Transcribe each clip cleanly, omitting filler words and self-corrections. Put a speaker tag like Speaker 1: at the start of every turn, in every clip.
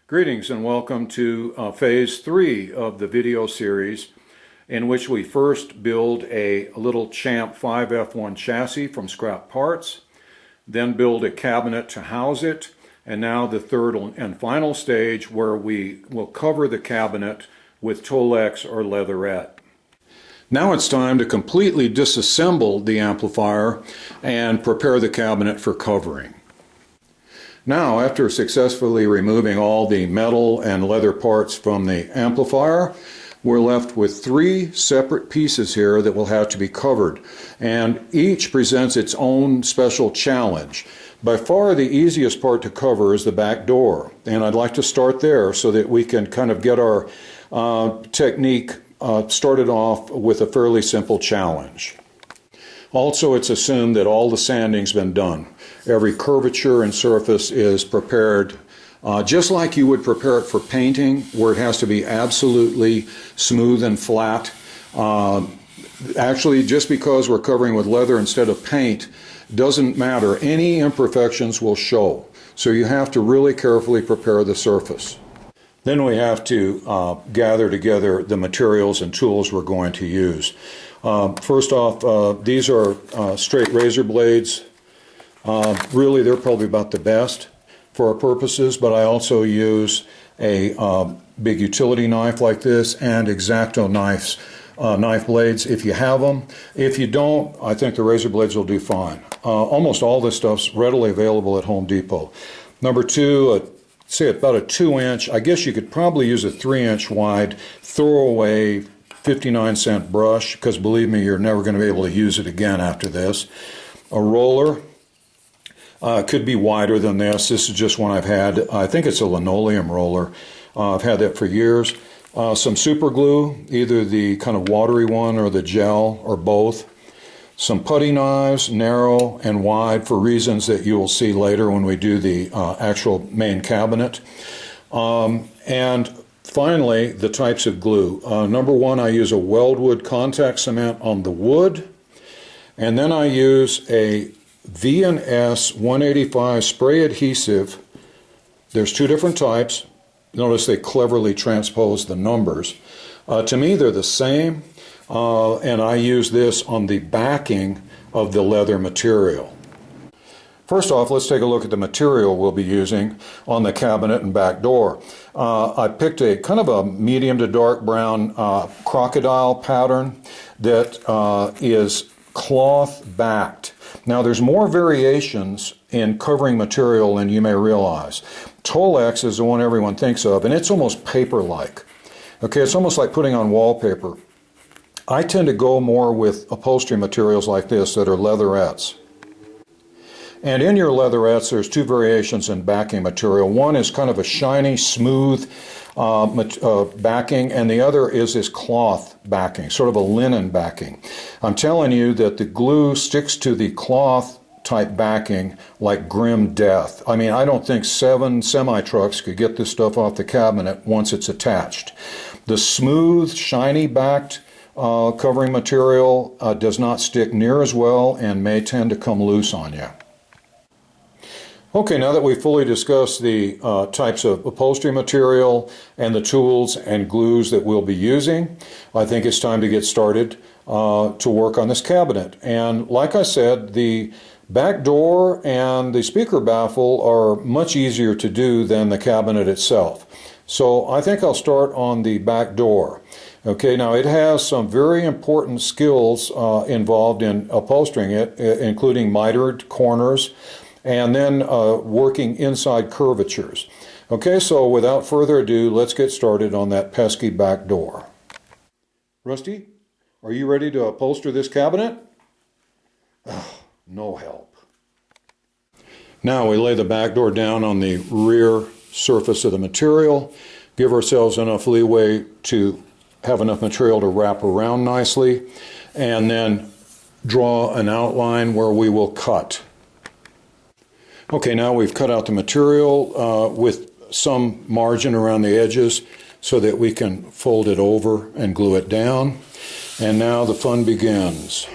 Speaker 1: Greetings and welcome to phase 3 of the video series, in which we first build a little Champ 5F1 chassis from scrap parts, then build a cabinet to house it, and now the third and final stage where we will cover the cabinet with Tolex or Leatherette. Now it's time to completely disassemble the amplifier and prepare the cabinet for covering. Now, after successfully removing all the metal and leather parts from the amplifier, we're left with 3 separate pieces here that will have to be covered, and each presents its own special challenge. By far the easiest part to cover is the back door, and I'd like to start there so that we can kind of get our technique started off with a fairly simple challenge. Also, it's assumed that all the sanding's been done. Every curvature and surface is prepared just like you would prepare it for painting, where it has to be absolutely smooth and flat. Actually, just because we're covering with leather instead of paint doesn't matter. Any imperfections will show. So you have to really carefully prepare the surface. Then we have to gather together the materials and tools we're going to use. First off, these are straight razor blades. Really, they're probably about the best for our purposes, but I also use a big utility knife like this and X-Acto knives, knife blades if you have them. If you don't, I think the razor blades will do fine. Almost all this stuff's readily available at Home Depot. Number 2, say about a 2-inch, I guess you could probably use a 3-inch wide throwaway 59-cent brush, because believe me, you're never going to be able to use it again after this. A roller. Could be wider than this. This is just one I've had. I think it's a linoleum roller. I've had that for years. Some super glue, either the kind of watery one or the gel or both. Some putty knives, narrow and wide, for reasons that you will see later when we do the actual main cabinet. And finally, the types of glue. Number 1, I use a weldwood contact cement on the wood, and then I use a V&S 185 spray adhesive. There's 2 different types. Notice they cleverly transpose the numbers. To me, they're the same, and I use this on the backing of the leather material. First off, let's take a look at the material we'll be using on the cabinet and back door. I picked a kind of a medium to dark brown crocodile pattern that is cloth backed. Now, there's more variations in covering material than you may realize. Tolex is the one everyone thinks of, and it's almost paper-like. Okay, it's almost like putting on wallpaper. I tend to go more with upholstery materials like this that are leatherettes. And in your leatherettes, there's 2 variations in backing material. One is kind of a shiny, smooth backing, and the other is this cloth backing, sort of a linen backing. I'm telling you that the glue sticks to the cloth type backing like grim death. I mean, I don't think 7 semi-trucks could get this stuff off the cabinet once it's attached. The smooth, shiny backed covering material does not stick near as well and may tend to come loose on you. Okay, now that we've fully discussed the types of upholstery material and the tools and glues that we'll be using, I think it's time to get started to work on this cabinet. And like I said, the back door and the speaker baffle are much easier to do than the cabinet itself. So I think I'll start on the back door. Okay, now it has some very important skills involved in upholstering it, including mitered corners, and then working inside curvatures. Okay, so without further ado, let's get started on that pesky back door. Rusty, are you ready to upholster this cabinet? No help. Now we lay the back door down on the rear surface of the material, give ourselves enough leeway to have enough material to wrap around nicely, and then draw an outline where we will cut. Okay, now we've cut out the material with some margin around the edges so that we can fold it over and glue it down. And now the fun begins.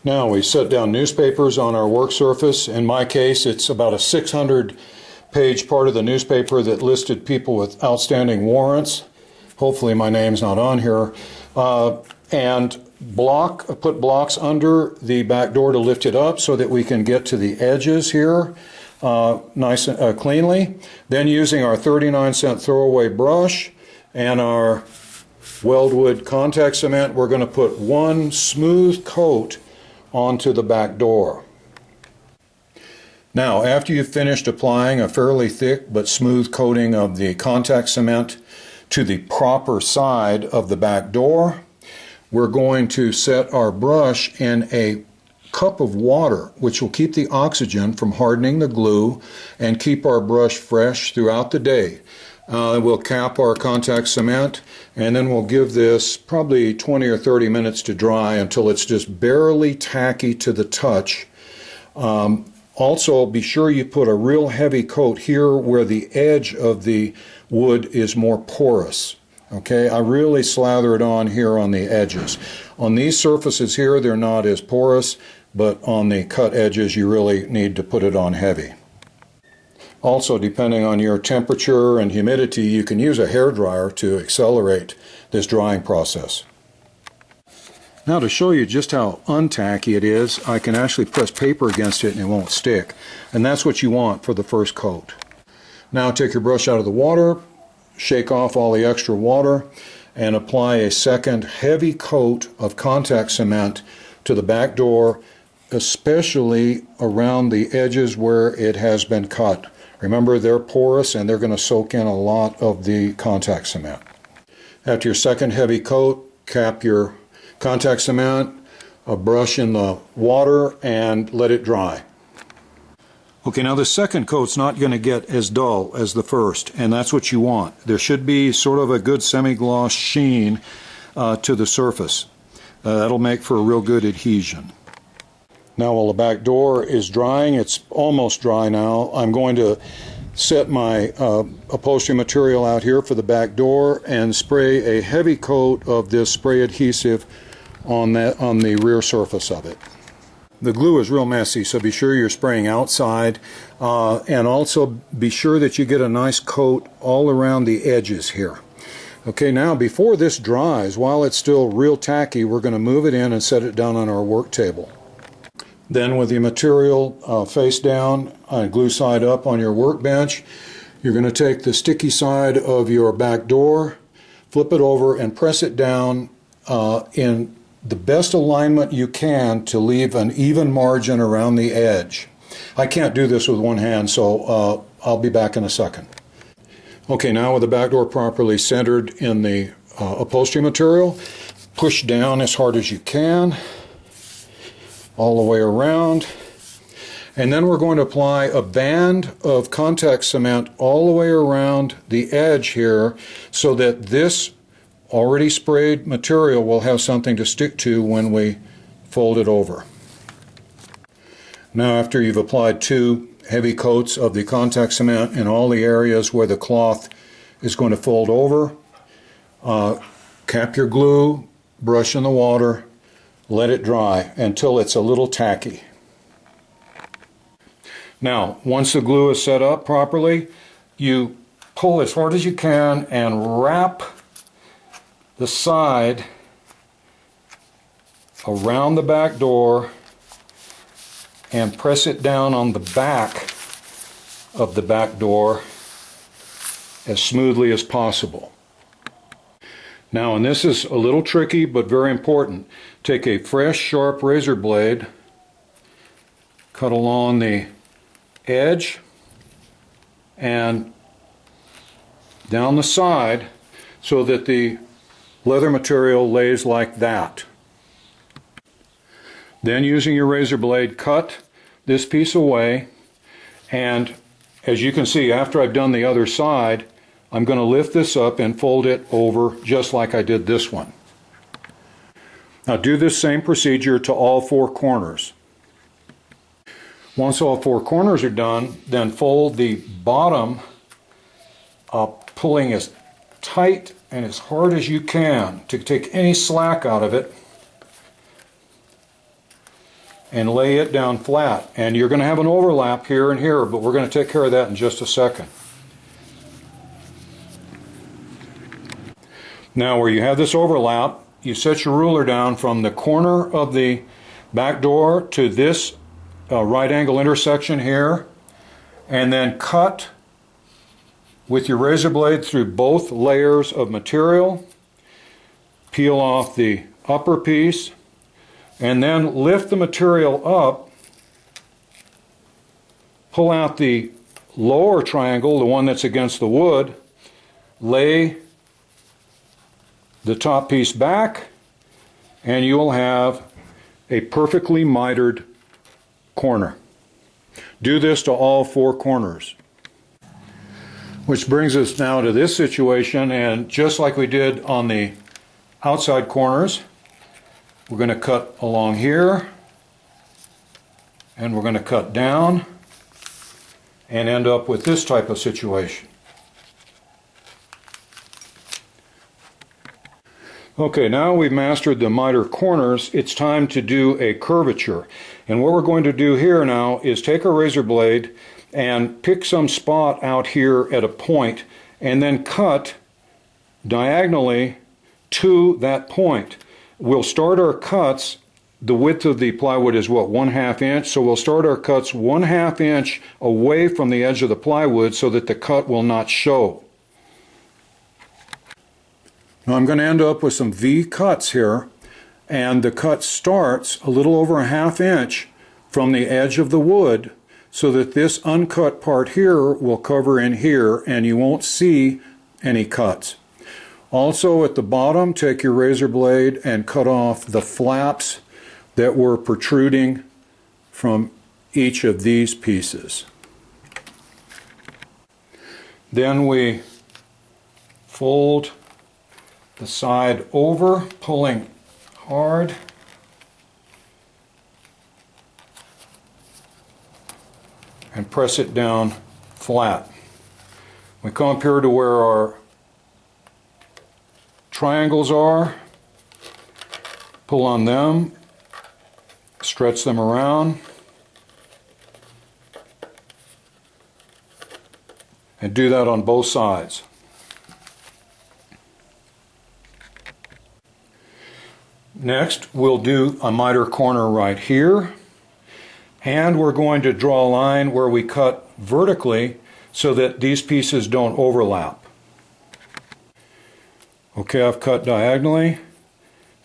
Speaker 1: Now we set down newspapers on our work surface. In my case, it's about a 600 page part of the newspaper that listed people with outstanding warrants. Hopefully my name's not on here. And put blocks under the back door to lift it up so that we can get to the edges here nice and cleanly. Then using our 39-cent throwaway brush and our weldwood contact cement, we're going to put one smooth coat onto the back door. Now, after you've finished applying a fairly thick but smooth coating of the contact cement to the proper side of the back door, we're going to set our brush in a cup of water, which will keep the oxygen from hardening the glue and keep our brush fresh throughout the day. We'll cap our contact cement, and then we'll give this probably 20 or 30 minutes to dry until it's just barely tacky to the touch. Also, be sure you put a real heavy coat here where the edge of the wood is more porous. Okay, I really slather it on here on the edges. On these surfaces here, they're not as porous, but on the cut edges, you really need to put it on heavy. Also, depending on your temperature and humidity, you can use a hairdryer to accelerate this drying process. Now, to show you just how untacky it is, I can actually press paper against it and it won't stick. And that's what you want for the first coat. Now, take your brush out of the water, shake off all the extra water, and apply a second heavy coat of contact cement to the back door, especially around the edges where it has been cut. Remember, they're porous and they're going to soak in a lot of the contact cement. After your second heavy coat, cap your contact cement, a brush in the water, and let it dry. Okay, now the second coat's not going to get as dull as the first, and that's what you want. There should be sort of a good semi-gloss sheen to the surface. That'll make for a real good adhesion. Now while the back door is drying, it's almost dry now, I'm going to set my upholstery material out here for the back door and spray a heavy coat of this spray adhesive on the rear surface of it. The glue is real messy, so be sure you're spraying outside, and also be sure that you get a nice coat all around the edges here. Okay, now before this dries, while it's still real tacky, we're going to move it in and set it down on our work table. Then with the material face down and glue side up on your workbench, you're going to take the sticky side of your back door, flip it over, and press it down in the best alignment you can to leave an even margin around the edge. I can't do this with one hand, so I'll be back in a second. Okay, now with the back door properly centered in the upholstery material, push down as hard as you can, all the way around, and then we're going to apply a band of contact cement all the way around the edge here so that this already sprayed material will have something to stick to when we fold it over. Now, after you've applied 2 heavy coats of the contact cement in all the areas where the cloth is going to fold over, cap your glue, brush in the water, let it dry until it's a little tacky. Now, once the glue is set up properly, you pull as hard as you can and wrap the side around the back door and press it down on the back of the back door as smoothly as possible. Now, and this is a little tricky but very important, take a fresh sharp razor blade, cut along the edge and down the side so that the leather material lays like that. Then, using your razor blade, cut this piece away, and as you can see, after I've done the other side, I'm going to lift this up and fold it over just like I did this one. Now do this same procedure to all 4 corners. Once all 4 corners are done, then fold the bottom up, pulling as tight and as hard as you can to take any slack out of it. and lay it down flat. And you're going to have an overlap here and here, but we're going to take care of that in just a second. Now where you have this overlap, you set your ruler down from the corner of the back door to this right angle intersection here, and then cut with your razor blade through both layers of material. Peel off the upper piece, and then lift the material up, pull out the lower triangle, the one that's against the wood, lay the top piece back, and you will have a perfectly mitered corner. Do this to all four corners. Which brings us now to this situation, and just like we did on the outside corners, we're going to cut along here, and we're going to cut down and end up with this type of situation. Okay, now we've mastered the miter corners, it's time to do a curvature. And what we're going to do here now is take a razor blade and pick some spot out here at a point, and then cut diagonally to that point. We'll start our cuts, the width of the plywood is what, 1/2 inch, so we'll start our cuts 1/2 inch away from the edge of the plywood so that the cut will not show. Now I'm going to end up with some V cuts here, and the cut starts a little over 1/2 inch from the edge of the wood, so that this uncut part here will cover in here and you won't see any cuts. Also at the bottom, take your razor blade and cut off the flaps that were protruding from each of these pieces. Then we fold the side over, pulling hard, and press it down flat. We come up here to where our triangles are, pull on them, stretch them around, and do that on both sides. Next, we'll do a miter corner right here, and we're going to draw a line where we cut vertically so that these pieces don't overlap. Okay, I've cut diagonally.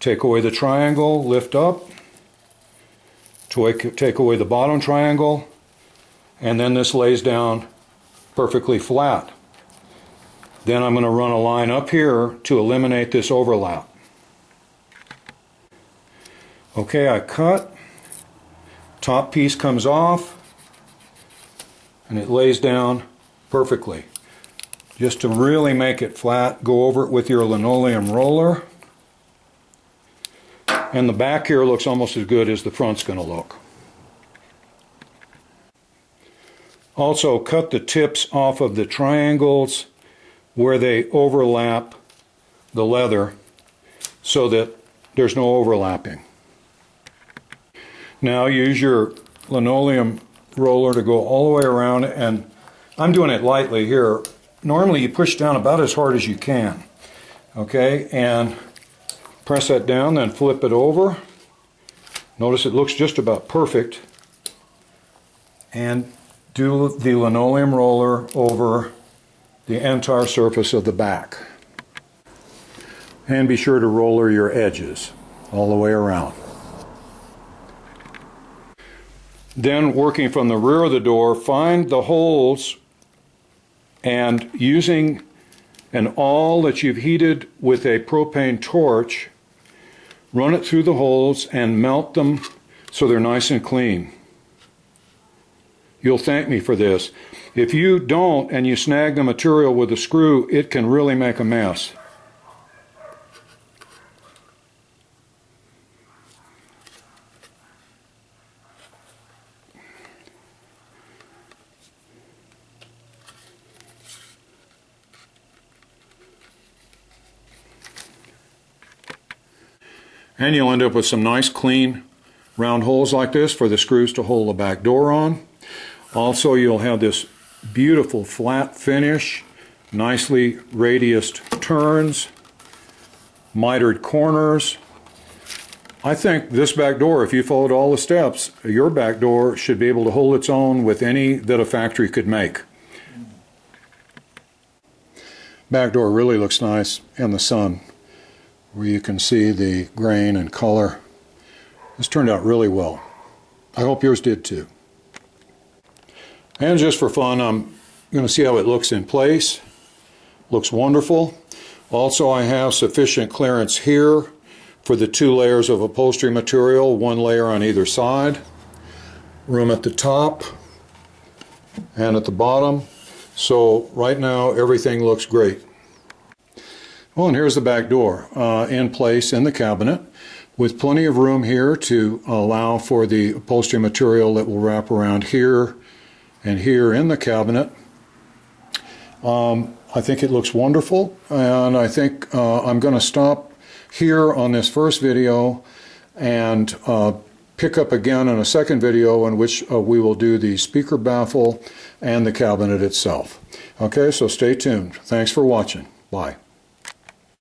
Speaker 1: Take away the triangle, lift up, take away the bottom triangle, and then this lays down perfectly flat. Then I'm going to run a line up here to eliminate this overlap. Okay, I cut, top piece comes off, and it lays down perfectly. Just to really make it flat, go over it with your linoleum roller, and the back here looks almost as good as the front's going to look. Also, cut the tips off of the triangles where they overlap the leather so that there's no overlapping. Now use your linoleum roller to go all the way around, and I'm doing it lightly here. Normally you push down about as hard as you can. Okay, and press that down, then flip it over. Notice it looks just about perfect. And do the linoleum roller over the entire surface of the back. And be sure to roller your edges all the way around. Then, working from the rear of the door, find the holes, and using an awl that you've heated with a propane torch, run it through the holes and melt them so they're nice and clean. You'll thank me for this. If you don't and you snag the material with a screw, it can really make a mess. And you'll end up with some nice clean round holes like this for the screws to hold the back door on. Also, you'll have this beautiful flat finish, nicely radiused turns, mitered corners. I think this back door, if you followed all the steps, your back door should be able to hold its own with any that a factory could make. Back door really looks nice in the sun, where you can see the grain and color. This turned out really well. I hope yours did too. And just for fun, I'm going to see how it looks in place. Looks wonderful. Also, I have sufficient clearance here for the 2 layers of upholstery material, 1 layer on either side. Room at the top and at the bottom. So right now everything looks great. Well, and here's the back door in place in the cabinet with plenty of room here to allow for the upholstery material that will wrap around here and here in the cabinet. I think it looks wonderful, and I think I'm going to stop here on this first video and pick up again in a second video in which we will do the speaker baffle and the cabinet itself. Okay, so stay tuned. Thanks for watching. Bye.